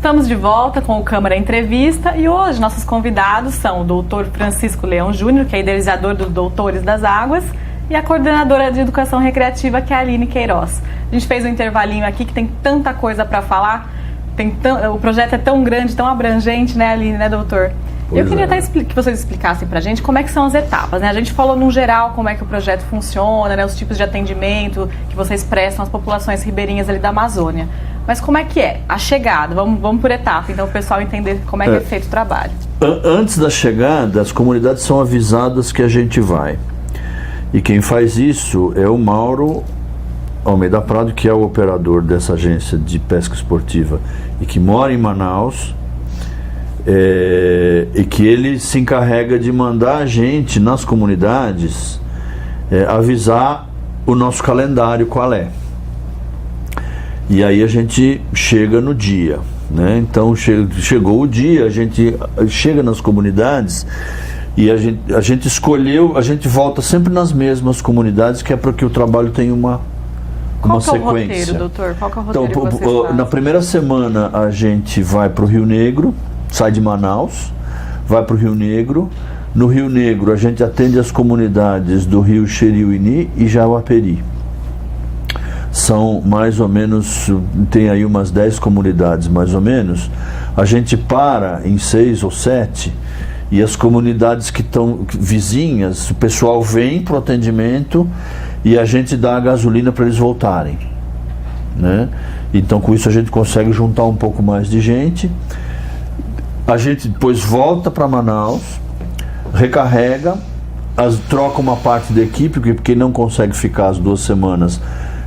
Estamos de volta com o Câmara Entrevista e hoje nossos convidados são o Dr. Francisco Leão Júnior, que é idealizador dos Doutores das Águas, e a coordenadora de Educação Recreativa, que é a Aline Queiroz. A gente fez um intervalinho aqui que tem tanta coisa para falar, o projeto é tão grande, tão abrangente, né, Aline, né, doutor? Eu queria até que vocês explicassem pra gente como é que são as etapas, né? A gente falou no geral como é que o projeto funciona, né? Os tipos de atendimento que vocês prestam às populações ribeirinhas ali da Amazônia. Mas como é que é a chegada? Vamos por etapa, então o pessoal entender como é que é feito o trabalho. Antes da chegada, as comunidades são avisadas que a gente vai. E quem faz isso é o Mauro Almeida Prado, que é o operador dessa agência de pesca esportiva e que mora em Manaus. E que ele se encarrega de mandar a gente nas comunidades avisar o nosso calendário qual é. E aí a gente chega no dia, né? Então chegou o dia, a gente chega nas comunidades e a gente escolheu, a gente volta sempre nas mesmas comunidades, que é para que o trabalho tenha uma sequência. Qual que é o roteiro, doutor? Qual que é o roteiro que vocês fazem? Na primeira semana a gente vai para o Rio Negro, sai de Manaus, vai para o Rio Negro. No Rio Negro a gente atende as comunidades do Rio Xeriuini e Jauaperi. São mais ou menos, tem aí umas 10 comunidades mais ou menos. A gente para em 6 ou 7 e as comunidades que estão vizinhas, o pessoal vem para o atendimento e a gente dá a gasolina para eles voltarem, né? Então com isso a gente consegue juntar um pouco mais de gente. A gente depois volta para Manaus, recarrega, troca uma parte da equipe, porque quem não consegue ficar as 2 semanas,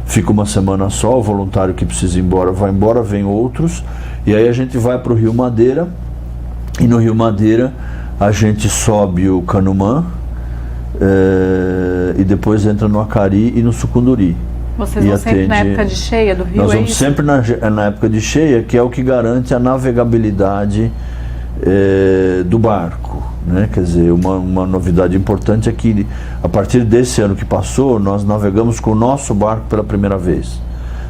fica uma semana só. O voluntário que precisa ir embora vai embora, vem outros. E aí a gente vai para o Rio Madeira, e no Rio Madeira a gente sobe o Canumã, e depois entra no Acari e no Sucunduri. Vocês vão sempre na época de cheia do rio? Nós vamos sempre na época de cheia, que é o que garante a navegabilidade do barco, né? Quer dizer, uma novidade importante é que a partir desse ano que passou, nós navegamos com o nosso barco pela primeira vez.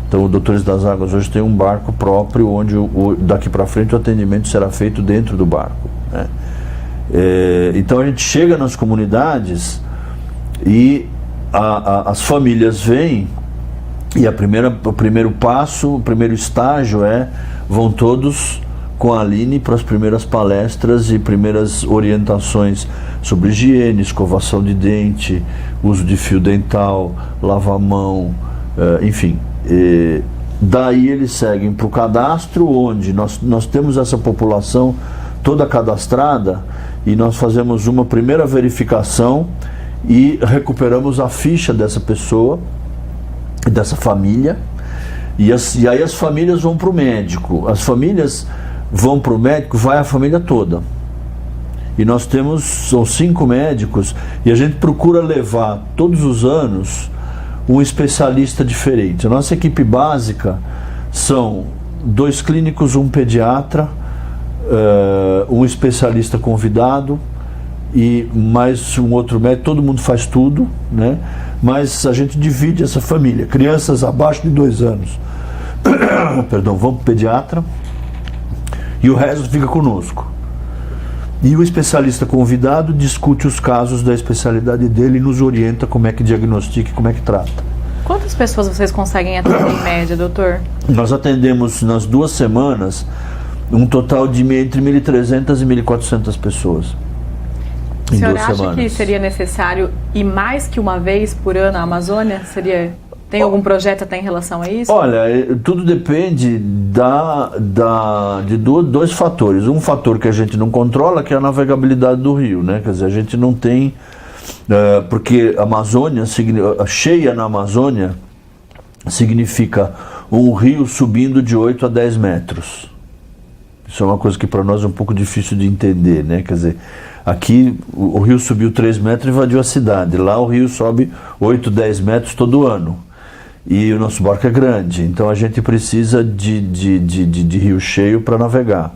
Então o Doutores das Águas hoje tem um barco próprio, onde daqui para frente o atendimento será feito dentro do barco, né? Então a gente chega nas comunidades e as famílias vêm, e o primeiro passo, o primeiro estágio vão todos com a Aline para as primeiras palestras e primeiras orientações sobre higiene, escovação de dente, uso de fio dental, lavar a mão, enfim. Daí eles seguem para o cadastro, onde nós temos essa população toda cadastrada e nós fazemos uma primeira verificação e recuperamos a ficha dessa pessoa, dessa família, e aí as famílias vão para o médico. As famílias vão para o médico, vai a família toda. E nós são 5 médicos, e a gente procura levar todos os anos um especialista diferente. A nossa equipe básica são 2 clínicos, um pediatra, um especialista convidado e mais um outro médico. Todo mundo faz tudo, né? Mas a gente divide essa família. Crianças abaixo de 2 anos vão para o pediatra e o resto fica conosco. E o especialista convidado discute os casos da especialidade dele e nos orienta como é que diagnostica e como é que trata. Quantas pessoas vocês conseguem atender em média, doutor? Nós atendemos nas 2 semanas um total de entre 1.300 e 1.400 pessoas. O senhor acha que seria necessário ir mais que uma vez por ano à Amazônia? Tem algum projeto até em relação a isso? Olha, tudo depende de 2 fatores. Um fator que a gente não controla, que é a navegabilidade do rio, né? Quer dizer, a gente não tem... porque Amazônia, cheia na Amazônia, significa um rio subindo de 8 a 10 metros. Isso é uma coisa que para nós é um pouco difícil de entender, né? Quer dizer, aqui o rio subiu 3 metros e invadiu a cidade. Lá o rio sobe 8, 10 metros todo ano. E o nosso barco é grande, então a gente precisa de rio cheio para navegar.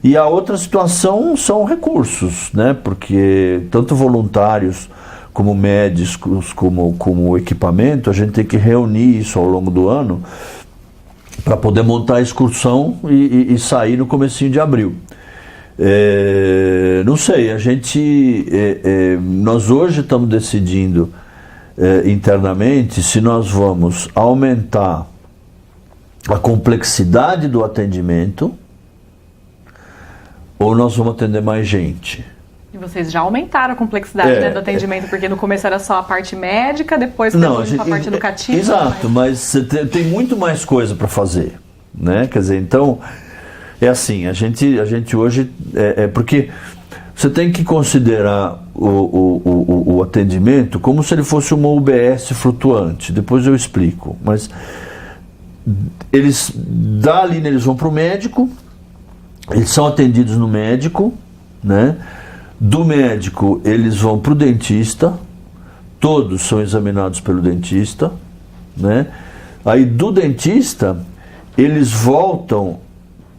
E a outra situação são recursos, né? Porque tanto voluntários como médicos, como equipamento, a gente tem que reunir isso ao longo do ano para poder montar a excursão e sair no comecinho de abril. Não sei, nós hoje estamos decidindo internamente se nós vamos aumentar a complexidade do atendimento ou nós vamos atender mais gente. E vocês já aumentaram a complexidade do atendimento, porque no começo era só a parte médica, depois a parte educativa. Exato, mas tem muito mais coisa para fazer, né? Quer dizer, então, é assim, a gente hoje, porque você tem que considerar o atendimento como se ele fosse uma UBS flutuante, depois eu explico, mas dali eles vão para o médico, eles são atendidos no médico, né? Do médico eles vão para o dentista, todos são examinados pelo dentista, né? Aí do dentista eles voltam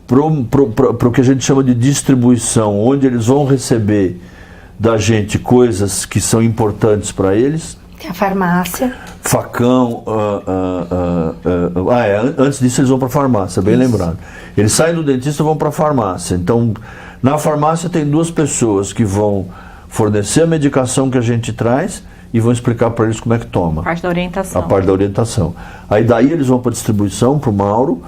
para o que a gente chama de distribuição, onde eles vão receber da gente coisas que são importantes para eles. Tem a farmácia. Facão, antes disso eles vão para a farmácia, bem lembrado. Eles saem do dentista e vão para a farmácia. Então, na farmácia tem duas pessoas que vão fornecer a medicação que a gente traz e vão explicar para eles como é que toma. A parte da orientação. A parte da orientação. Aí daí eles vão para a distribuição, para o Mauro,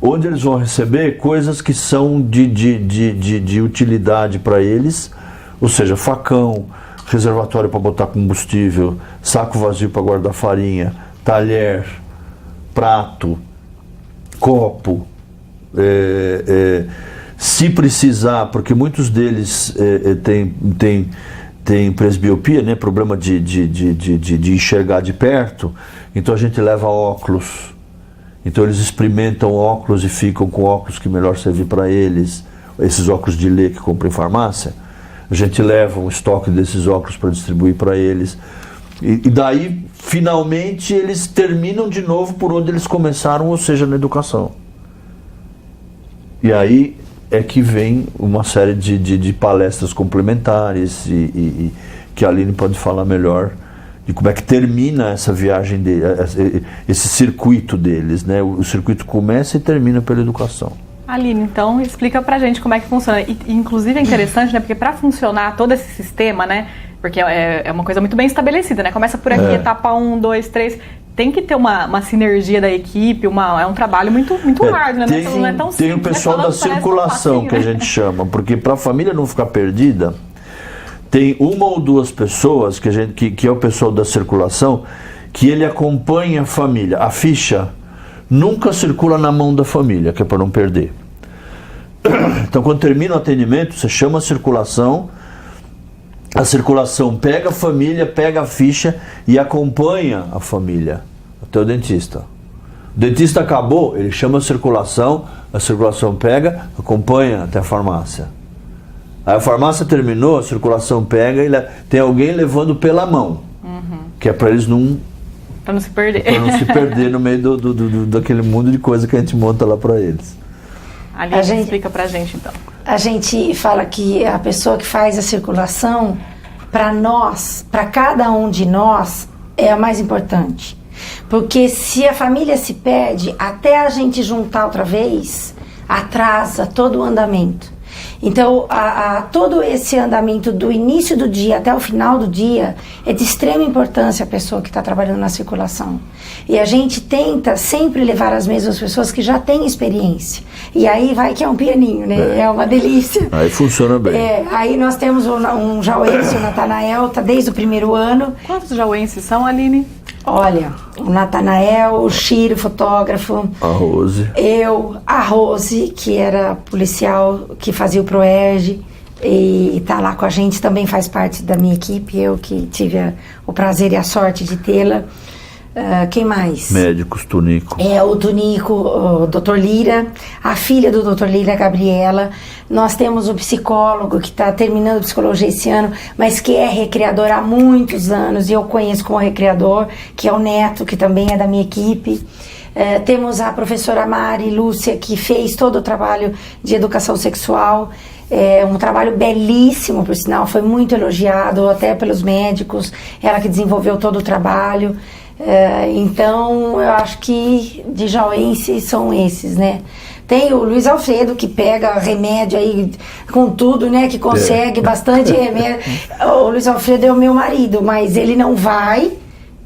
onde eles vão receber coisas que são de utilidade para eles, ou seja, facão, reservatório para botar combustível, saco vazio para guardar farinha, talher, prato, copo, se precisar, porque muitos deles têm presbiopia, né, problema de enxergar de perto, então a gente leva óculos. Então eles experimentam óculos e ficam com óculos que melhor servir para eles, esses óculos de ler que compram em farmácia. A gente leva um estoque desses óculos para distribuir para eles. E daí, finalmente, eles terminam de novo por onde eles começaram, ou seja, na educação. E aí é que vem uma série de palestras complementares e que a Aline pode falar melhor de como é que termina essa viagem, esse circuito deles, né? O circuito começa e termina pela educação. Aline, então explica pra gente como é que funciona. E, inclusive é interessante, né? Porque para funcionar todo esse sistema, né? Porque é uma coisa muito bem estabelecida, né? Começa por aqui, etapa 1, 2, 3. Tem que ter uma sinergia da equipe, é um trabalho muito árduo, né? Não é tão simples, tem o pessoal da circulação, que a gente chama, porque para a família não ficar perdida, tem uma ou duas pessoas que é o pessoal da circulação, que ele acompanha a família. A ficha nunca circula na mão da família, que é para não perder. Então, quando termina o atendimento, você chama a circulação pega a família, pega a ficha e acompanha a família até o dentista. O dentista acabou, ele chama a circulação pega, acompanha até a farmácia. Aí a farmácia terminou, a circulação pega e tem alguém levando pela mão, que é para eles não... Para não se perder. Para não se perder no meio daquele mundo de coisa que a gente monta lá para eles. Ali a gente explica pra gente, então. A gente fala que a pessoa que faz a circulação, para nós, para cada um de nós, é a mais importante. Porque se a família se perde, até a gente juntar outra vez, atrasa todo o andamento. Então, todo esse andamento do início do dia até o final do dia é de extrema importância a pessoa que está trabalhando na circulação. E a gente tenta sempre levar as mesmas pessoas que já têm experiência. E aí vai que é um pianinho, né? É uma delícia. Aí funciona bem. Aí nós temos um jauense, o Natanael, tá desde o primeiro ano. Quantos jauenses são, Aline? Olha, o Natanael, o Chiro, fotógrafo. A Rose. Eu, a Rose, que era policial, que fazia o ProERG e tá lá com a gente, também faz parte da minha equipe. Eu que tive o prazer e a sorte de tê-la. Quem mais? Médicos, Tunico. O Tunico, o Dr. Lira, a filha do Dr. Lira, a Gabriela. Nós temos o psicólogo que está terminando psicologia esse ano, mas que é recreador há muitos anos, e eu conheço como recreador, que é o Neto, que também é da minha equipe. Temos a professora Mari Lúcia, que fez todo o trabalho de educação sexual. É um trabalho belíssimo, por sinal, foi muito elogiado até pelos médicos, ela que desenvolveu todo o trabalho. Então, eu acho que de jauense são esses, né? Tem o Luiz Alfredo, que pega remédio aí com tudo, né? Que consegue bastante remédio. O Luiz Alfredo é o meu marido, mas ele não vai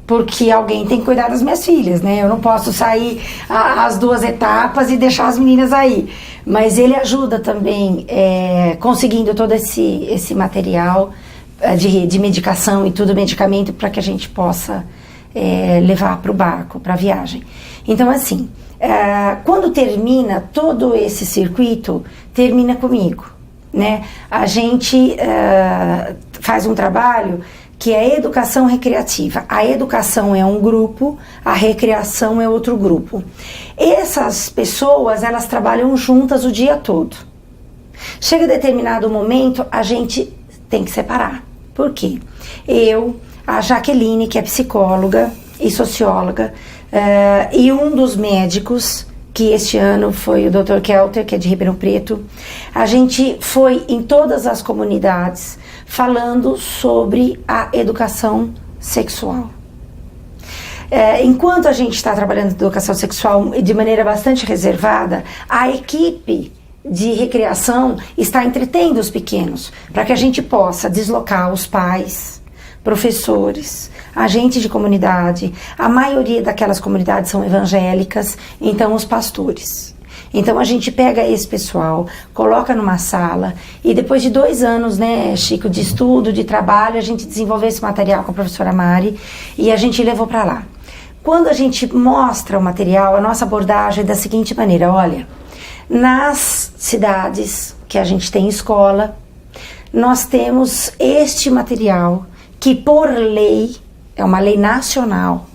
porque alguém tem que cuidar das minhas filhas, né? Eu não posso sair as 2 etapas e deixar as meninas aí. Mas ele ajuda também, conseguindo todo esse material de medicação e tudo, medicamento, para que a gente possa levar para o barco, para a viagem. Então, assim, quando termina todo esse circuito, termina comigo, né? A gente faz um trabalho que é a educação recreativa. A educação é um grupo, a recreação é outro grupo. Essas pessoas, elas trabalham juntas o dia todo. Chega determinado momento, a gente tem que separar. Por quê? Eu, a Jaqueline, que é psicóloga e socióloga, e um dos médicos, que este ano foi o Dr. Kelter, que é de Ribeirão Preto, a gente foi em todas as comunidades falando sobre a educação sexual. Enquanto a gente está trabalhando em educação sexual de maneira bastante reservada, a equipe de recreação está entretendo os pequenos, para que a gente possa deslocar os pais, professores, agentes de comunidade. A maioria daquelas comunidades são evangélicas, então os pastores. Então a gente pega esse pessoal, coloca numa sala e depois de 2 anos, né, Chico, de estudo, de trabalho, a gente desenvolveu esse material com a professora Mari e a gente levou para lá. Quando a gente mostra o material, a nossa abordagem é da seguinte maneira: olha, nas cidades que a gente tem escola, nós temos este material que por lei, é uma lei nacional,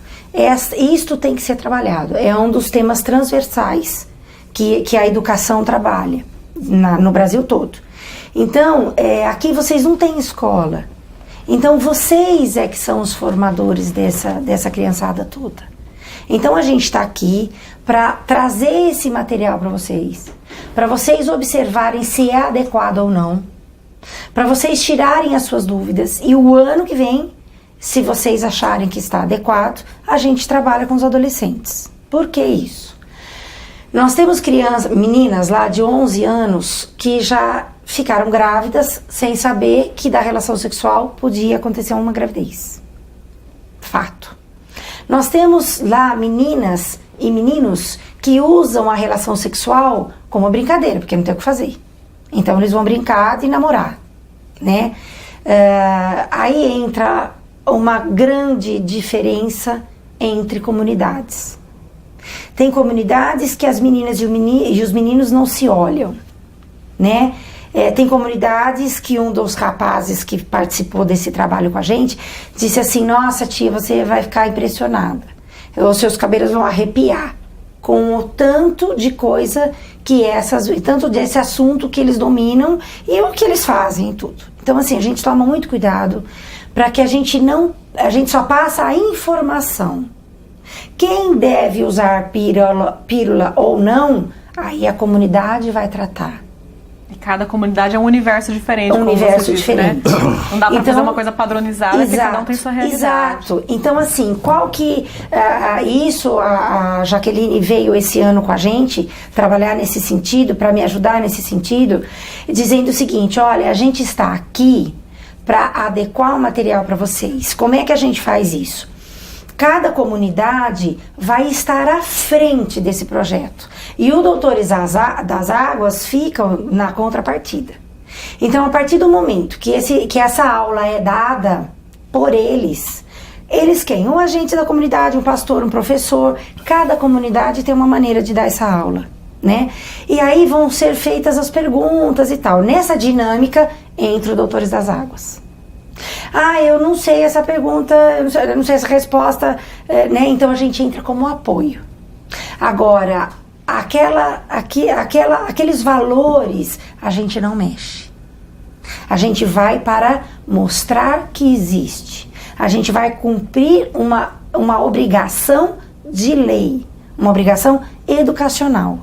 isto tem que ser trabalhado, é um dos temas transversais que a educação trabalha no Brasil todo. Então, aqui vocês não têm escola. Então, vocês é que são os formadores dessa criançada toda. Então, a gente está aqui para trazer esse material para vocês observarem se é adequado ou não, para vocês tirarem as suas dúvidas. E o ano que vem, se vocês acharem que está adequado, a gente trabalha com os adolescentes. Por que isso? Nós temos meninas lá de 11 anos que já ficaram grávidas sem saber que da relação sexual podia acontecer uma gravidez. Fato. Nós temos lá meninas e meninos que usam a relação sexual como brincadeira, porque não tem o que fazer. Então eles vão brincar e namorar, né? Aí entra uma grande diferença entre comunidades. Tem comunidades que as meninas e os meninos não se olham, né? Tem comunidades que um dos rapazes que participou desse trabalho com a gente disse assim: nossa tia, você vai ficar impressionada, os seus cabelos vão arrepiar com o tanto de coisa tanto desse assunto que eles dominam e o que eles fazem e tudo. Então, assim, a gente toma muito cuidado para que a gente só passa a informação. Quem deve usar pílula ou não, aí a comunidade vai tratar. E cada comunidade é um universo diferente. Um universo diferente. Né? Não dá para fazer uma coisa padronizada, porque cada um tem sua realidade. Exato. Então, assim, a Jaqueline veio esse ano com a gente trabalhar nesse sentido, para me ajudar nesse sentido, dizendo o seguinte: olha, a gente está aqui para adequar o material para vocês. Como é que a gente faz isso? Cada comunidade vai estar à frente desse projeto. E o Doutores das Águas fica na contrapartida. Então, a partir do momento que essa aula é dada por eles quem? Um agente da comunidade, um pastor, um professor. Cada comunidade tem uma maneira de dar essa aula, né? E aí vão ser feitas as perguntas e tal. Nessa dinâmica, entra o Doutores das Águas. Eu não sei essa pergunta, eu não sei essa resposta, né? Então a gente entra como apoio. Agora, aqueles valores a gente não mexe. A gente vai para mostrar que existe. A gente vai cumprir uma obrigação de lei, uma obrigação educacional.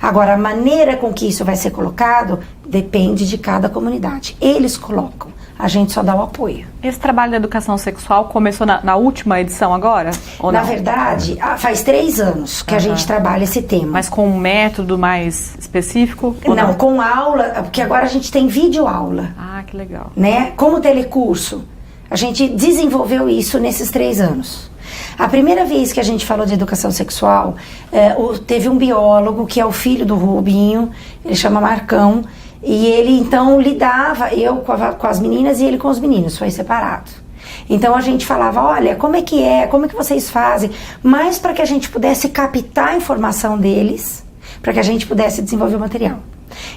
Agora, a maneira com que isso vai ser colocado depende de cada comunidade. Eles colocam. a gente só dá o apoio. Esse trabalho da educação sexual começou na última edição agora? Ou Na não? verdade, faz 3 anos que a gente trabalha esse tema. Mas com um método mais específico? Ou Não, com aula, porque agora a gente tem videoaula, Ah, que legal. né? Como telecurso. A gente desenvolveu isso nesses 3 anos. A primeira vez que a gente falou de educação sexual, teve um biólogo, que é o filho do Rubinho, ele chama Marcão, e ele então lidava, eu com as meninas e ele com os meninos, foi separado. Então a gente falava, olha, como é que vocês fazem? Mas para que a gente pudesse captar a informação deles, para que a gente pudesse desenvolver o material.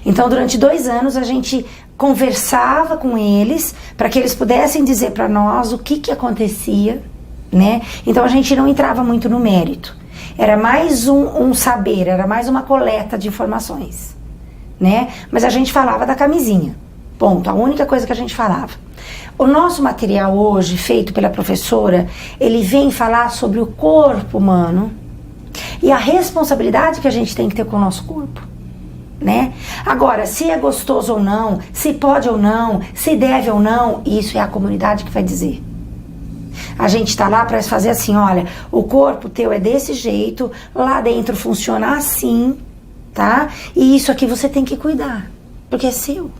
Então durante 2 anos a gente conversava com eles, para que eles pudessem dizer para nós o que acontecia, né? Então a gente não entrava muito no mérito. Era mais um saber, era mais uma coleta de informações, né? Mas a gente falava da camisinha, ponto, a única coisa que a gente falava. O nosso material hoje, feito pela professora, ele vem falar sobre o corpo humano e a responsabilidade que a gente tem que ter com o nosso corpo, né? Agora, se é gostoso ou não, se pode ou não, se deve ou não, isso é a comunidade que vai dizer. A gente tá lá para fazer assim, olha, o corpo teu é desse jeito, lá dentro funciona assim, tá? E isso aqui você tem que cuidar, porque é seu,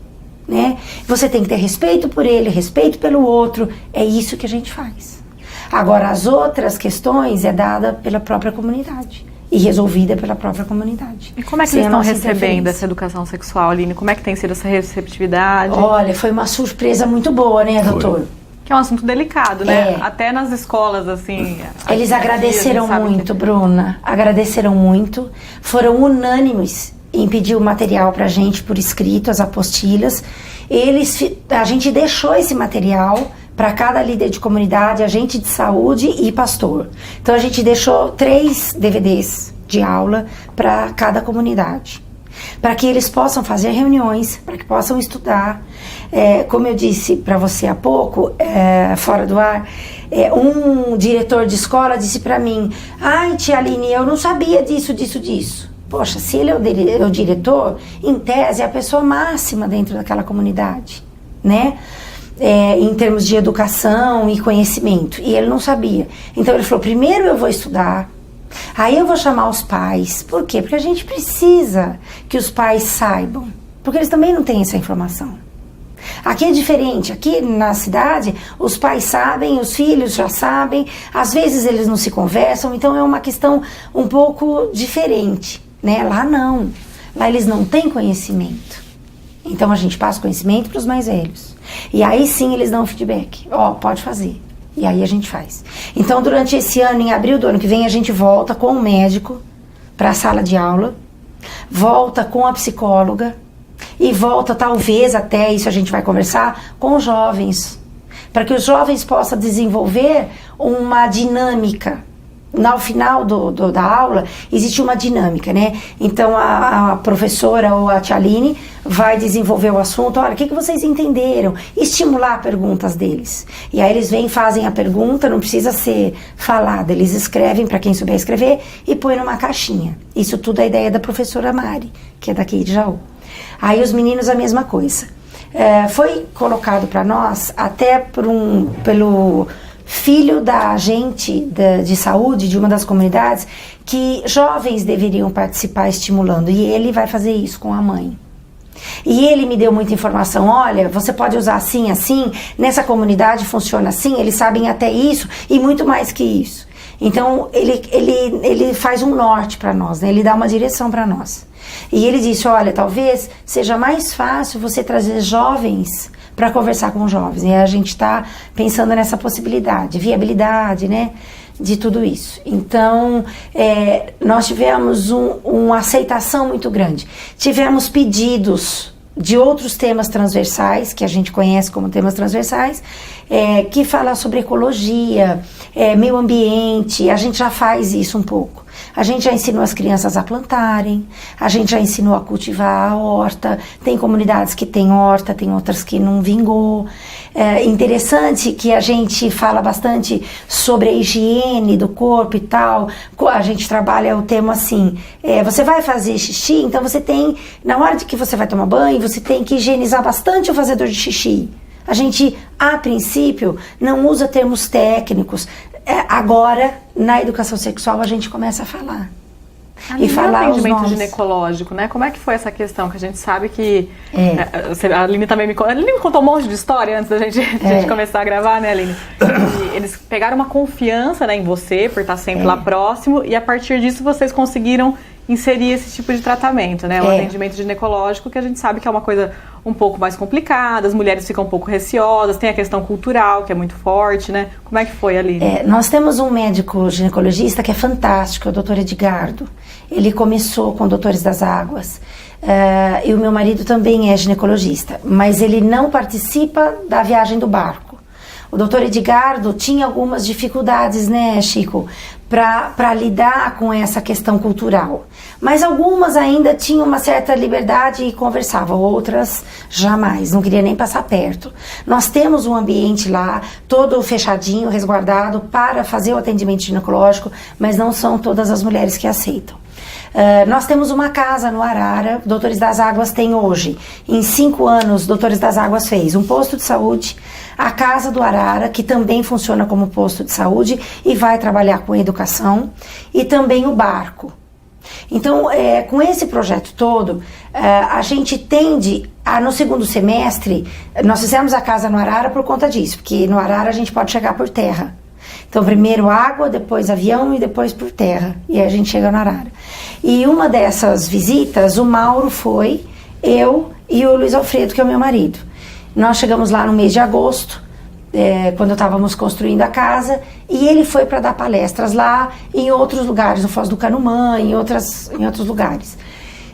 né? Você tem que ter respeito por ele, respeito pelo outro, é isso que a gente faz. Agora, as outras questões é dada pela própria comunidade e resolvida pela própria comunidade. E como é que eles estão recebendo essa educação sexual, Aline? Como é que tem sido essa receptividade? Olha, foi uma surpresa muito boa, né, doutor? Que é um assunto delicado, né? Até nas escolas, assim... Eles agradeceram muito, Bruna. Agradeceram muito. Foram unânimes em pedir o material pra gente por escrito, as apostilhas. A gente deixou esse material para cada líder de comunidade, agente de saúde e pastor. Então a gente deixou 3 DVDs de aula para cada comunidade, para que eles possam fazer reuniões, para que possam estudar. Como eu disse para você há pouco, fora do ar, um diretor de escola disse para mim, ai, tia Aline, eu não sabia disso. Poxa, se ele é o diretor, em tese é a pessoa máxima dentro daquela comunidade, né? Em termos de educação e conhecimento, e ele não sabia. Então ele falou, primeiro eu vou estudar, aí eu vou chamar os pais. Por quê? Porque a gente precisa que os pais saibam, porque eles também não têm essa informação. Aqui é diferente, aqui na cidade os pais sabem, os filhos já sabem, às vezes eles não se conversam, então é uma questão um pouco diferente, né? Lá não, lá eles não têm conhecimento, então a gente passa conhecimento para os mais velhos, e aí sim eles dão feedback, pode fazer, e aí a gente faz. Então durante esse ano, em abril do ano que vem, a gente volta com o médico para a sala de aula, volta com a psicóloga, e volta, talvez, até isso a gente vai conversar, com os jovens, para que os jovens possam desenvolver uma dinâmica. No final da aula, existe uma dinâmica, né? Então, a professora ou a tia Aline vai desenvolver o assunto, olha, o que vocês entenderam? Estimular perguntas deles. E aí eles vêm, fazem a pergunta, não precisa ser falada, eles escrevem, para quem souber escrever, e põe numa caixinha. Isso tudo é a ideia da professora Mari, que é daqui de Jaú. Aí os meninos a mesma coisa. Foi colocado para nós, até pelo filho da agente de saúde de uma das comunidades, que jovens deveriam participar estimulando, e ele vai fazer isso com a mãe. E ele me deu muita informação, olha, você pode usar assim, assim, nessa comunidade funciona assim, eles sabem até isso e muito mais que isso. Então ele faz um norte para nós, né? Ele dá uma direção para nós. E ele disse, olha, talvez seja mais fácil você trazer jovens para conversar com jovens. E a gente está pensando nessa possibilidade, viabilidade, né, de tudo isso. Então, nós tivemos uma aceitação muito grande. Tivemos pedidos de outros temas transversais, que a gente conhece como temas transversais, que falam sobre ecologia, meio ambiente. A gente já faz isso um pouco. A gente já ensinou as crianças a plantarem, a gente já ensinou a cultivar a horta, tem comunidades que tem horta, tem outras que não vingou. Interessante que a gente fala bastante sobre a higiene do corpo e tal, a gente trabalha o tema assim, você vai fazer xixi, então você tem, na hora de que você vai tomar banho, você tem que higienizar bastante o fazedor de xixi, A gente, a princípio, não usa termos técnicos. Agora, na educação sexual, a gente começa a falar. E falar o atendimento ginecológico, né? Como é que foi essa questão? Que a gente sabe que... A Aline também me contou um monte de história antes da gente começar a gravar, né, Aline? E eles pegaram uma confiança, né, em você, por estar sempre lá próximo, e a partir disso vocês conseguiram inserir esse tipo de tratamento, né? O atendimento ginecológico, que a gente sabe que é uma coisa um pouco mais complicada, as mulheres ficam um pouco receosas, tem a questão cultural, que é muito forte, né? Como é que foi, Aline? Nós temos um médico ginecologista que é fantástico, é o Dr. Edgardo. Ele começou com Doutores das Águas. E o meu marido também é ginecologista, mas ele não participa da viagem do barco. O Dr. Edgardo tinha algumas dificuldades, né, Chico, para lidar com essa questão cultural. Mas algumas ainda tinham uma certa liberdade e conversavam, outras jamais, não queria nem passar perto. Nós temos um ambiente lá, todo fechadinho, resguardado, para fazer o atendimento ginecológico, mas não são todas as mulheres que aceitam. Nós temos uma casa no Arara, Doutores das Águas tem hoje, em 5 anos, Doutores das Águas fez um posto de saúde, a Casa do Arara, que também funciona como posto de saúde e vai trabalhar com educação, e também o barco. Então, com esse projeto todo, a gente tende a, no segundo semestre, nós fizemos a Casa no Arara por conta disso, porque no Arara a gente pode chegar por terra. Então, primeiro água, depois avião e depois por terra. E aí a gente chega no Arara. E uma dessas visitas, o Mauro foi, eu e o Luiz Alfredo, que é o meu marido. Nós chegamos lá no mês de agosto, quando estávamos construindo a casa, e ele foi para dar palestras lá em outros lugares, no Foz do Canumã, em outros lugares.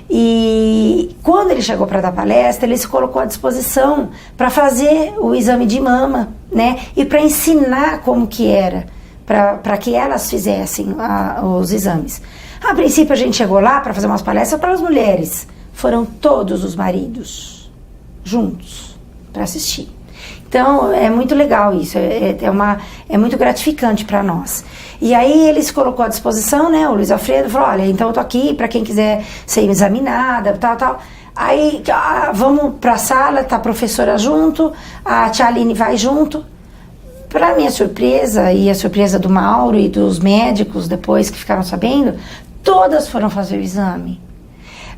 E quando ele chegou para dar palestra, ele se colocou à disposição para fazer o exame de mama, né? E para ensinar como que era, para que elas fizessem os exames. A princípio a gente chegou lá para fazer umas palestras para as mulheres. Foram todos os maridos juntos para assistir. Então é muito legal isso, é muito gratificante para nós. E aí ele se colocou à disposição, né? O Luiz Alfredo falou: olha, então eu tô aqui para quem quiser ser examinada, tal. Aí vamos para a sala, tá a professora junto, a tia Aline vai junto. Para minha surpresa e a surpresa do Mauro e dos médicos depois que ficaram sabendo, todas foram fazer o exame.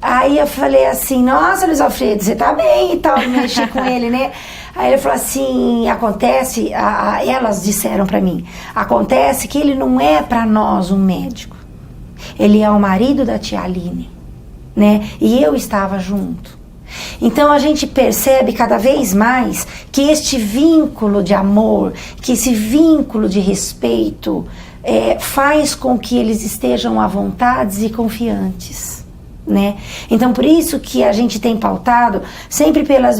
Aí eu falei assim: nossa, Luiz Alfredo, você tá bem e tal, mexi com ele, né? Aí ele falou assim: acontece, elas disseram pra mim, acontece que ele não é pra nós um médico, ele é o marido da tia Aline, né? E eu estava junto. Então a gente percebe cada vez mais que este vínculo de amor, que esse vínculo de respeito faz com que eles estejam à vontade e confiantes. Né? Então por isso que a gente tem pautado sempre pelos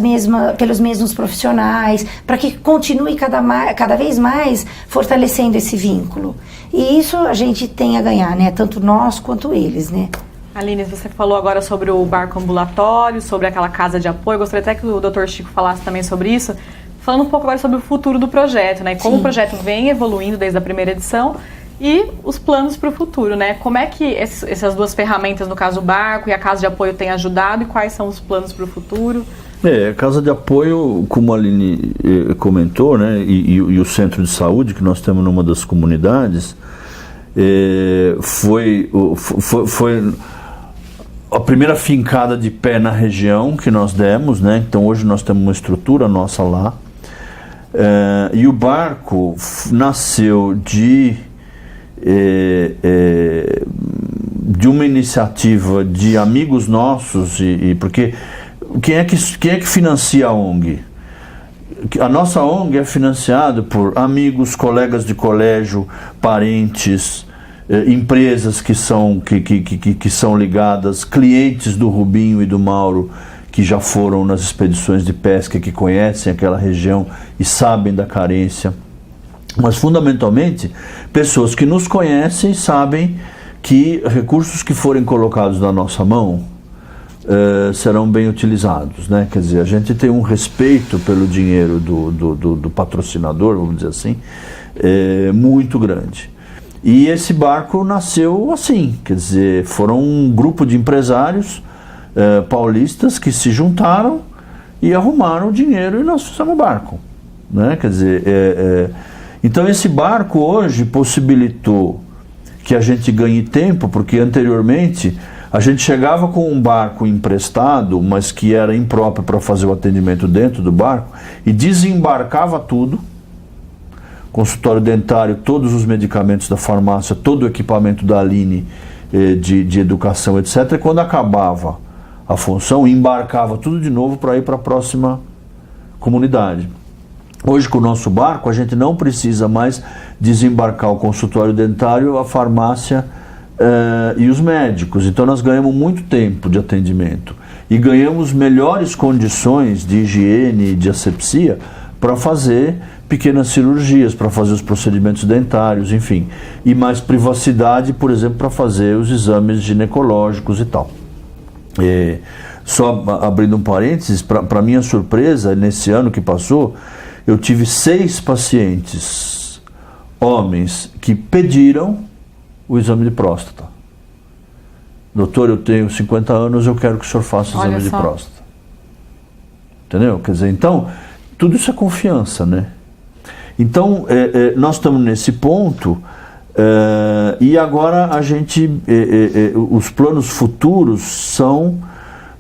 mesmos profissionais, para que continue cada vez mais fortalecendo esse vínculo, e isso a gente tem a ganhar, né? Tanto nós quanto eles, né? Aline, você falou agora sobre o barco ambulatório, sobre aquela casa de apoio. Eu gostaria até que o Dr. Chico falasse também sobre isso, falando um pouco agora sobre o futuro do projeto, né? E como o projeto vem evoluindo desde a primeira edição e os planos para o futuro, né? Como é que essas duas ferramentas, no caso o barco e a casa de apoio, têm ajudado, e quais são os planos para o futuro? A casa de apoio, como a Aline comentou, né, e o centro de saúde que nós temos numa das comunidades, foi a primeira fincada de pé na região que nós demos, né? Então hoje nós temos uma estrutura nossa lá, e o barco nasceu de uma iniciativa de amigos nossos, porque quem é que financia a ONG? A nossa ONG é financiada por amigos, colegas de colégio, parentes, empresas que são ligadas, clientes do Rubinho e do Mauro, que já foram nas expedições de pesca, que conhecem aquela região e sabem da carência. Mas fundamentalmente pessoas que nos conhecem sabem que recursos que forem colocados na nossa mão serão bem utilizados, né? Quer dizer, a gente tem um respeito pelo dinheiro do patrocinador, vamos dizer assim, muito grande. E esse barco nasceu assim, quer dizer, foram um grupo de empresários paulistas que se juntaram e arrumaram o dinheiro e nós fizemos o barco, né? Quer dizer, então esse barco hoje possibilitou que a gente ganhe tempo, porque anteriormente a gente chegava com um barco emprestado, mas que era impróprio para fazer o atendimento dentro do barco, e desembarcava tudo, consultório dentário, todos os medicamentos da farmácia, todo o equipamento da Aline de educação, etc. E quando acabava a função, embarcava tudo de novo para ir para a próxima comunidade. Hoje, com o nosso barco, a gente não precisa mais desembarcar o consultório dentário, a farmácia e os médicos. Então nós ganhamos muito tempo de atendimento e ganhamos melhores condições de higiene e de asepsia para fazer pequenas cirurgias, para fazer os procedimentos dentários, enfim, e mais privacidade, por exemplo, para fazer os exames ginecológicos e tal. Só abrindo um parênteses, para minha surpresa, nesse ano que passou, eu tive 6 pacientes, homens, que pediram o exame de próstata. Doutor, eu tenho 50 anos, eu quero que o senhor faça o exame de próstata. Entendeu? Quer dizer, então, tudo isso é confiança, né? Então, nós estamos nesse ponto, e agora a gente, os planos futuros são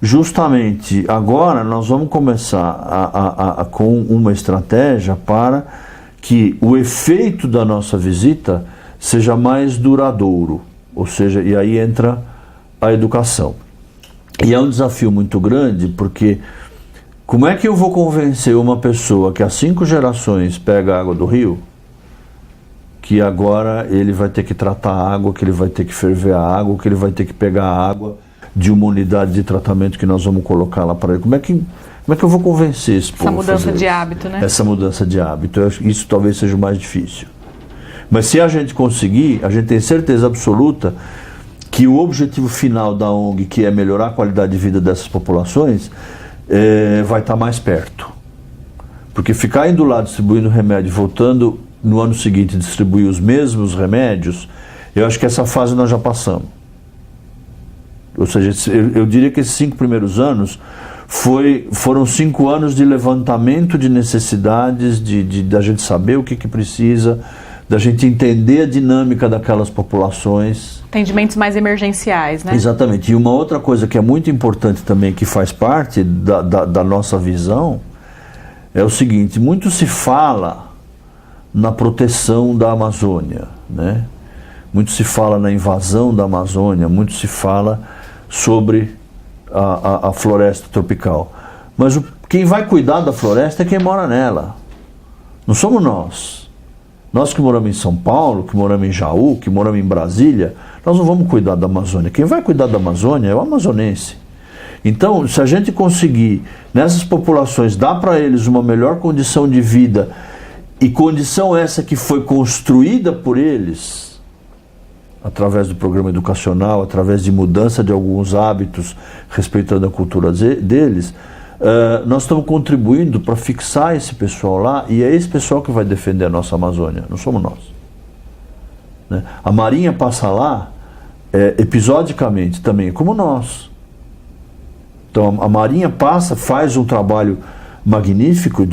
justamente, agora nós vamos começar com uma estratégia para que o efeito da nossa visita seja mais duradouro, ou seja, e aí entra a educação. E é um desafio muito grande, porque como é que eu vou convencer uma pessoa que há 5 gerações pega a água do rio, que agora ele vai ter que tratar a água, que ele vai ter que ferver a água, que ele vai ter que pegar a água de uma unidade de tratamento que nós vamos colocar lá para ele? Como é que eu vou convencer esse povo? Essa mudança de hábito, né? Essa mudança de hábito. Isso talvez seja o mais difícil. Mas se a gente conseguir, a gente tem certeza absoluta que o objetivo final da ONG, que é melhorar a qualidade de vida dessas populações, vai estar mais perto. Porque ficar indo lá distribuindo remédio, voltando no ano seguinte distribuir os mesmos remédios, eu acho que essa fase nós já passamos. Ou seja, eu diria que esses 5 primeiros anos foram 5 anos de levantamento de necessidades, da gente saber o que precisa, da gente entender a dinâmica daquelas populações. Atendimentos mais emergenciais, né? Exatamente. E uma outra coisa que é muito importante também, que faz parte da nossa visão, é o seguinte: muito se fala na proteção da Amazônia, né? Muito se fala na invasão da Amazônia, muito se fala sobre a floresta tropical. Mas quem vai cuidar da floresta é quem mora nela. Não somos nós. Nós que moramos em São Paulo, que moramos em Jaú, que moramos em Brasília, nós não vamos cuidar da Amazônia. Quem vai cuidar da Amazônia é o amazonense. Então, se a gente conseguir, nessas populações, dar para eles uma melhor condição de vida, e condição essa que foi construída por eles, através do programa educacional, através de mudança de alguns hábitos, respeitando a cultura deles, nós estamos contribuindo para fixar esse pessoal lá, e é esse pessoal que vai defender a nossa Amazônia, não somos nós, né? A Marinha passa lá episodicamente também, como nós. Então a Marinha passa, faz um trabalho magnífico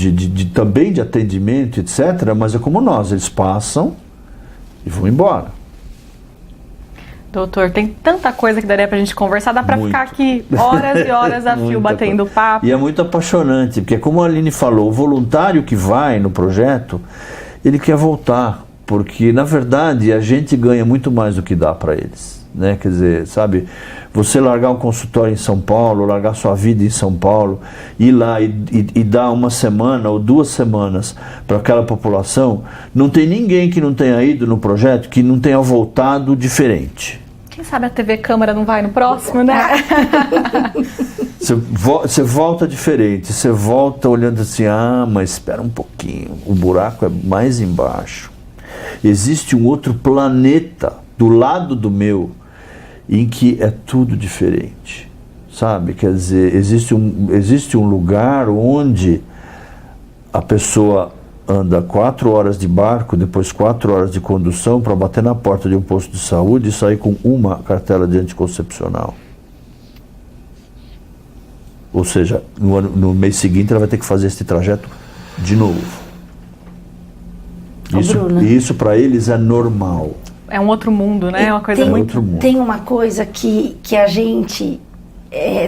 também de atendimento, etc., mas é como nós, eles passam e vão embora. Doutor, tem tanta coisa que daria pra gente conversar, dá pra ficar aqui horas e horas a fio batendo papo. E é muito apaixonante, porque como a Aline falou, o voluntário que vai no projeto, ele quer voltar, porque na verdade a gente ganha muito mais do que dá para eles, né? Quer dizer, sabe, você largar um consultório em São Paulo, largar sua vida em São Paulo, ir lá e dar 1 semana ou 2 semanas para aquela população, não tem ninguém que não tenha ido no projeto que não tenha voltado diferente. Quem sabe a TV Câmara não vai no próximo, né? Você volta diferente, você volta olhando assim, mas espera um pouquinho, o buraco é mais embaixo. Existe um outro planeta do lado do meu, em que é tudo diferente, sabe? Quer dizer, existe um lugar onde a pessoa anda 4 horas de barco, depois 4 horas de condução para bater na porta de um posto de saúde e sair com uma cartela de anticoncepcional. Ou seja, no mês seguinte ela vai ter que fazer esse trajeto de novo. Isso para eles é normal. É um outro mundo, né? É uma coisa muito... Tem uma coisa que a gente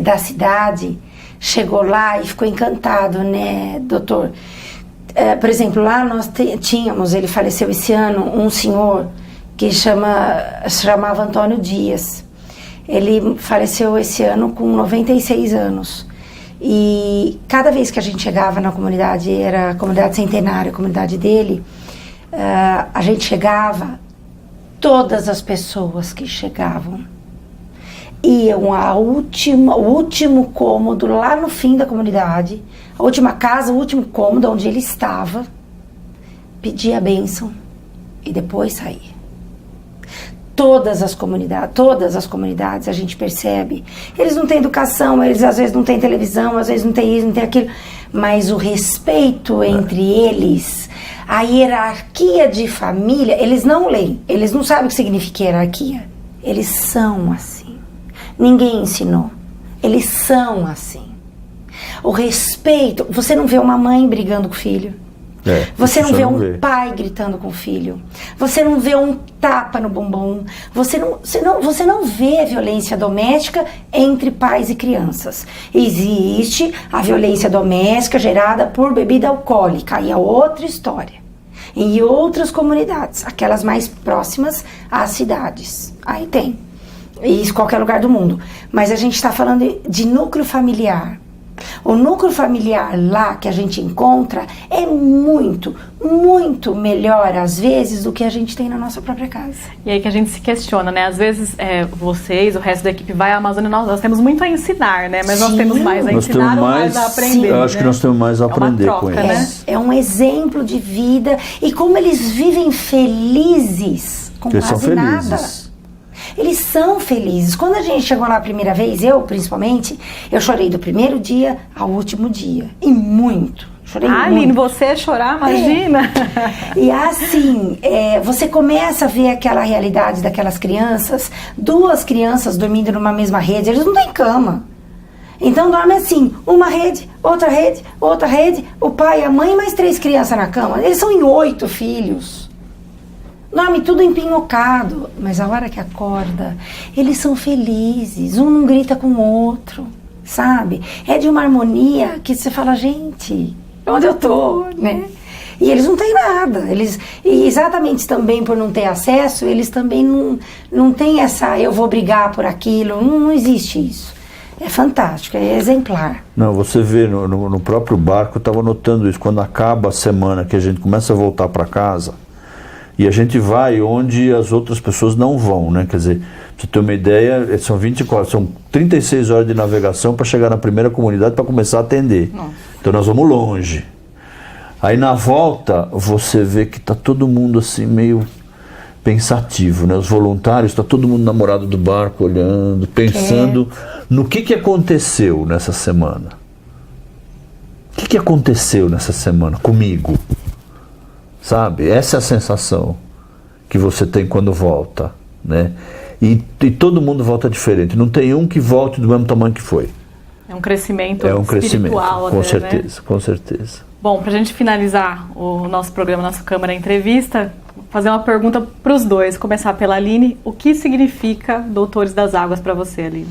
da cidade chegou lá e ficou encantado, né, doutor? Por exemplo, lá nós tínhamos, ele faleceu esse ano, um senhor que chamava Antônio Dias. Ele faleceu esse ano com 96 anos. E cada vez que a gente chegava na comunidade, era a comunidade centenária, a comunidade dele, a gente chegava, todas as pessoas que chegavam iam o último cômodo lá no fim da comunidade, a última casa, o último cômodo onde ele estava, pedia a bênção e depois saía. Todas as comunidades a gente percebe, eles não têm educação, eles às vezes não têm televisão, às vezes não têm isso, não tem aquilo, mas o respeito entre eles, a hierarquia de família, eles não leem, eles não sabem o que significa hierarquia, eles são assim, ninguém ensinou, eles são assim. O respeito, você não vê uma mãe brigando com o filho, você não vê um pai gritando com o filho, você não vê um tapa no bumbum, você não vê violência doméstica entre pais e crianças. Existe a violência doméstica gerada por bebida alcoólica, aí é outra história. Em outras comunidades, aquelas mais próximas às cidades, aí tem, isso em qualquer lugar do mundo. Mas a gente está falando de núcleo familiar. O núcleo familiar lá que a gente encontra é muito, muito melhor às vezes do que a gente tem na nossa própria casa. E aí que a gente se questiona, né? Às vezes vocês, o resto da equipe vai à Amazônia, nós temos muito a ensinar, né? Mas nós temos mais a ensinar ou mais a aprender. Eu acho que nós temos mais a aprender com eles. Né? É um exemplo de vida e como eles vivem felizes com quase nada. Eles são felizes. Quando a gente chegou lá a primeira vez, eu principalmente, eu chorei do primeiro dia ao último dia. E muito. Chorei muito. Aline, você chorar, imagina. E assim, você começa a ver aquela realidade daquelas crianças, 2 crianças dormindo numa mesma rede, eles não têm cama. Então dorme assim, uma rede, outra rede, outra rede, o pai, a mãe, mais 3 crianças na cama. Eles são em 8 filhos. Dorme tudo empinhocado, mas a hora que acorda, eles são felizes, um não grita com o outro, sabe? É de uma harmonia que você fala, gente, onde eu tô, né? E eles não têm nada, e exatamente também por não ter acesso, eles também não têm essa, eu vou brigar por aquilo, não existe isso. É fantástico, é exemplar. Não, você vê no próprio barco, eu estava notando isso, quando acaba a semana que a gente começa a voltar para casa, e a gente vai onde as outras pessoas não vão, né? Quer dizer, pra você ter uma ideia, são 36 horas de navegação para chegar na primeira comunidade para começar a atender. Nossa. Então nós vamos longe. Aí na volta, você vê que tá todo mundo assim meio pensativo, né? Os voluntários, tá todo mundo namorado do barco, olhando, pensando no que aconteceu nessa semana. O que aconteceu nessa semana comigo? Sabe? Essa é a sensação que você tem quando volta, né? E todo mundo volta diferente. Não tem um que volte do mesmo tamanho que foi. É um crescimento espiritual, com certeza, né? Com certeza. Bom, para a gente finalizar o nosso programa, nossa Câmara Entrevista, fazer uma pergunta para os dois. Começar pela Aline. O que significa Doutores das Águas para você, Aline?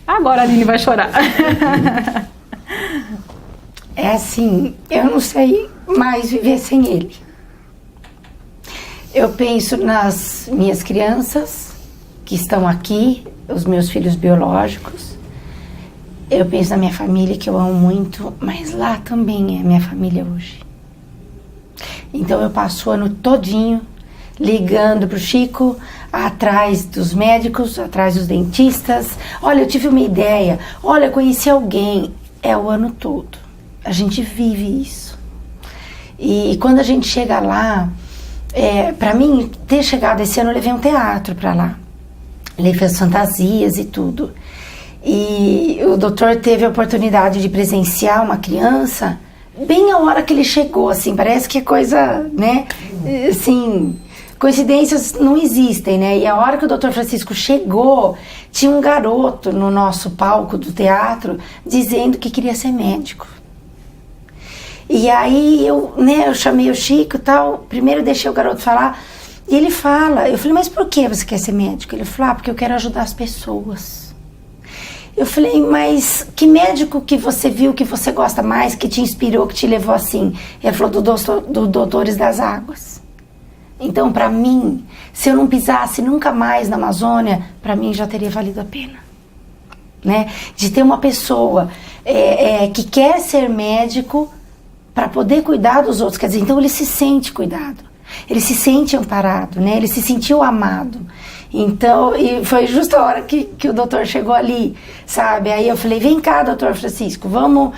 Agora a Aline vai chorar. É assim, eu não sei mais viver sem ele. Eu penso nas minhas crianças que estão aqui, os meus filhos biológicos. Eu penso na minha família que eu amo muito, mas lá também é minha família hoje. Então eu passo o ano todinho ligando pro Chico, atrás dos médicos, atrás dos dentistas. Olha, eu tive uma ideia. Olha, eu conheci alguém. É o ano todo. A gente vive isso. E quando a gente chega lá, para mim, ter chegado esse ano, eu levei um teatro para lá. Ele fez fantasias e tudo. E o doutor teve a oportunidade de presenciar uma criança bem a hora que ele chegou, assim, parece que é coisa, né, assim, coincidências não existem, né? E a hora que o Dr. Francisco chegou, tinha um garoto no nosso palco do teatro dizendo que queria ser médico. E aí eu chamei o Chico e tal, primeiro deixei o garoto falar, e ele fala, eu falei, mas por que você quer ser médico? Ele falou, porque eu quero ajudar as pessoas. Eu falei, mas que médico que você viu, que você gosta mais, que te inspirou, que te levou assim? Ele falou, do Doutores das Águas. Então, para mim, se eu não pisasse nunca mais na Amazônia, para mim já teria valido a pena. Né? De ter uma pessoa que quer ser médico para poder cuidar dos outros. Quer dizer, então ele se sente cuidado, ele se sente amparado, né? Ele se sentiu amado. Então, e foi justo a hora que o doutor chegou ali, sabe? Aí eu falei, vem cá, doutor Francisco, vamos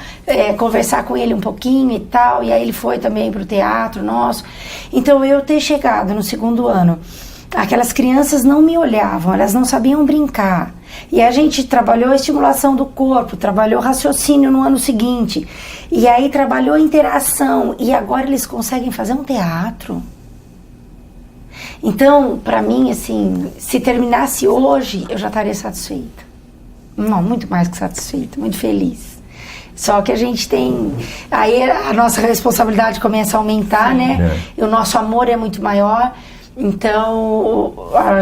conversar com ele um pouquinho e tal. E aí ele foi também para o teatro nosso. Então, eu ter chegado no 2º ano, aquelas crianças não me olhavam, elas não sabiam brincar. E a gente trabalhou a estimulação do corpo, trabalhou raciocínio no ano seguinte. E aí trabalhou a interação. E agora eles conseguem fazer um teatro. Então, para mim, assim, se terminasse hoje, eu já estaria satisfeita. Não, muito mais que satisfeita, muito feliz. Só que a gente tem... Aí a nossa responsabilidade começa a aumentar, né? E o nosso amor é muito maior. Então,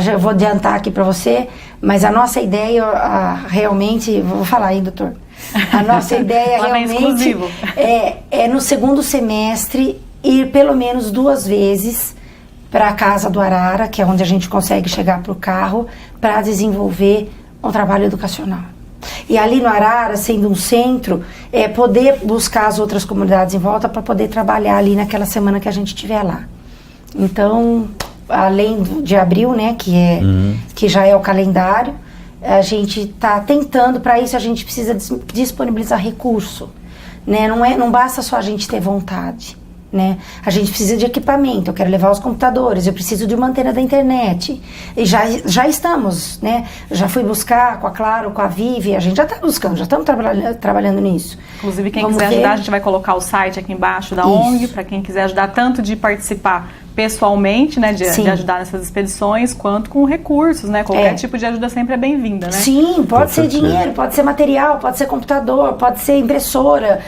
eu vou adiantar aqui para você, mas a nossa ideia realmente... Vou falar aí, doutor. A nossa ideia realmente é no 2º semestre ir pelo menos 2 vezes para a Casa do Arara, que é onde a gente consegue chegar para o carro, para desenvolver um trabalho educacional. E ali no Arara, sendo um centro, poder buscar as outras comunidades em volta para poder trabalhar ali naquela semana que a gente estiver lá. Então, além de abril, né, que já é o calendário, a gente está tentando, para isso a gente precisa disponibilizar recurso. Né? Não basta só a gente ter vontade. Né? A gente precisa de equipamento, eu quero levar os computadores, eu preciso de uma antena da internet. E já estamos, né? Já fui buscar com a Claro, com a Vive, a gente já está buscando, já estamos trabalhando nisso. Inclusive, quem quiser ajudar, a gente vai colocar o site aqui embaixo da ONG, para quem quiser ajudar, tanto de participar pessoalmente, né, de ajudar nessas expedições, quanto com recursos, né? Qualquer tipo de ajuda sempre é bem-vinda, né? Sim, pode ser dinheiro, pode ser material, pode ser computador, pode ser impressora.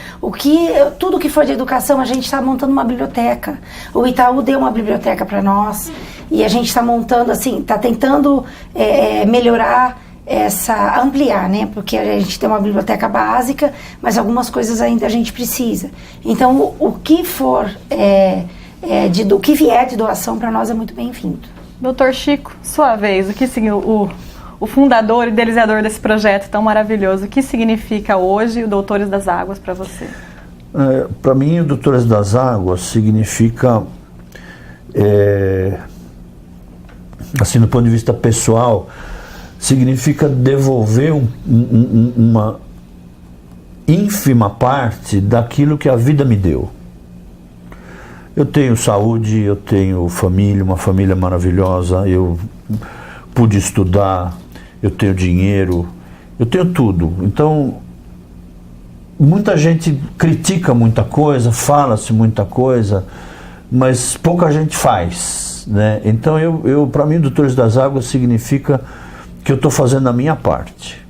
Tudo que for de educação, a gente está montando uma biblioteca. O Itaú deu uma biblioteca para nós e a gente está montando, assim, está tentando melhorar ampliar, né? Porque a gente tem uma biblioteca básica, mas algumas coisas ainda a gente precisa. Então, o que for... do que vier de doação para nós é muito bem-vindo. Doutor Chico, sua vez, o que o fundador e idealizador desse projeto tão maravilhoso, o que significa hoje o Doutores das Águas para você? Para mim, o Doutores das Águas significa, assim, do ponto de vista pessoal, significa devolver uma ínfima parte daquilo que a vida me deu. Eu tenho saúde, eu tenho família, uma família maravilhosa, eu pude estudar, eu tenho dinheiro, eu tenho tudo. Então, muita gente critica muita coisa, fala-se muita coisa, mas pouca gente faz, né? Então, para mim, Doutores das Águas significa que eu estou fazendo a minha parte.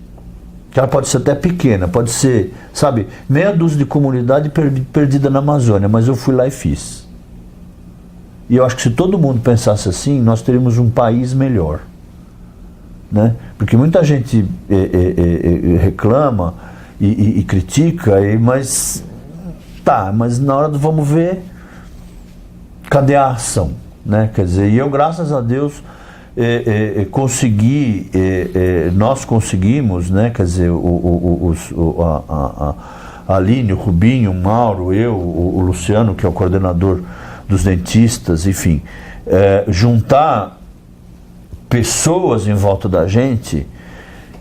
Que ela pode ser até pequena, pode ser, sabe, meia dúzia de comunidade perdida na Amazônia, mas eu fui lá e fiz. E eu acho que se todo mundo pensasse assim, nós teríamos um país melhor. Né? Porque muita gente reclama e critica, mas na hora do vamos ver, cadê a ação? Né? Quer dizer, e eu, graças a Deus, nós conseguimos, né? Quer dizer, a Aline, o Rubinho, o Mauro, eu, o Luciano, que é o coordenador dos dentistas, enfim, juntar pessoas em volta da gente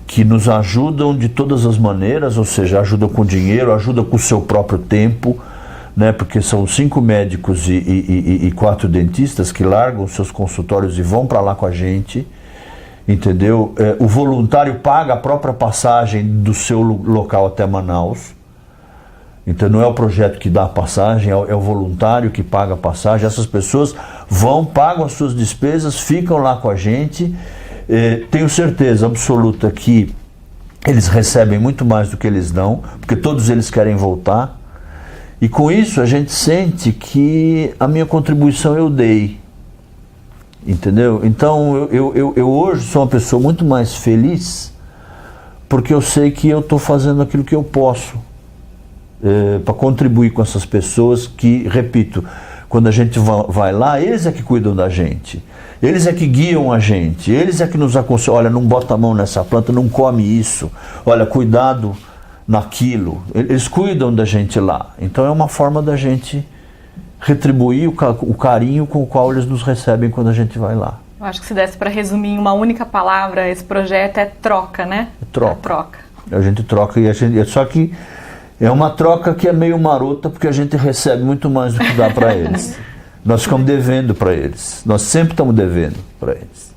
que nos ajudam de todas as maneiras, ou seja, ajudam com dinheiro, ajudam com o seu próprio tempo, né, porque são 5 médicos e 4 dentistas que largam seus consultórios e vão para lá com a gente, entendeu? O voluntário paga a própria passagem do seu local até Manaus. Então não é o projeto que dá a passagem, é o voluntário que paga a passagem. Essas pessoas vão, pagam as suas despesas, ficam lá com a gente. Tenho certeza absoluta que eles recebem muito mais do que eles dão, porque todos eles querem voltar. E com isso a gente sente que a minha contribuição eu dei. Entendeu? Então eu hoje sou uma pessoa muito mais feliz, porque eu sei que eu estou fazendo aquilo que eu posso para contribuir com essas pessoas que, repito, quando a gente vai lá, eles é que cuidam da gente, eles é que guiam a gente, eles é que nos aconselham, olha, não bota a mão nessa planta, não come isso, olha, cuidado naquilo, eles cuidam da gente lá. Então é uma forma da gente retribuir o carinho com o qual eles nos recebem quando a gente vai lá. Eu acho que se desse para resumir em uma única palavra, esse projeto é troca, né? Troca. É troca. A gente troca e só que é uma troca que é meio marota, porque a gente recebe muito mais do que dá para eles. Nós ficamos devendo para eles. Nós sempre estamos devendo para eles.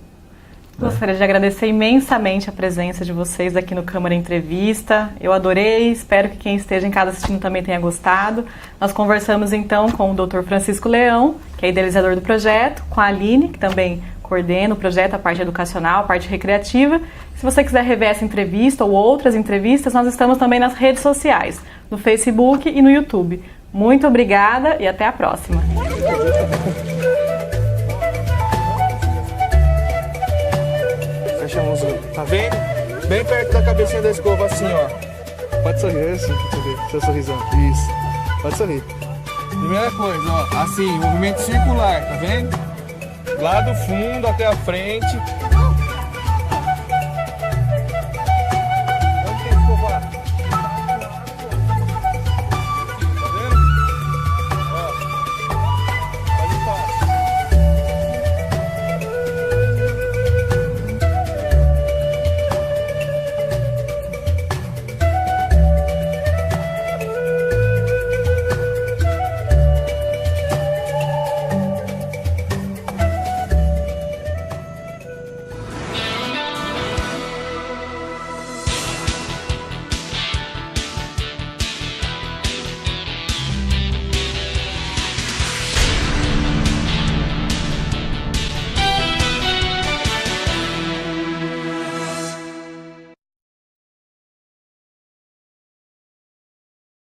Gostaria de agradecer imensamente a presença de vocês aqui no Câmara Entrevista. Eu adorei, espero que quem esteja em casa assistindo também tenha gostado. Nós conversamos então com o Dr. Francisco Leão, que é idealizador do projeto, com a Aline, que também coordena o projeto, a parte educacional, a parte recreativa. Se você quiser rever essa entrevista ou outras entrevistas, nós estamos também nas redes sociais, no Facebook e no YouTube. Muito obrigada e até a próxima. Fechamos o... Tá vendo? Bem perto da cabecinha da escova, assim, ó. Pode sorrir, assim, deixa eu ver. Seu sorrisão. Isso. Pode sorrir. Primeira coisa, ó. Assim, movimento circular, tá vendo? Lá do fundo até a frente.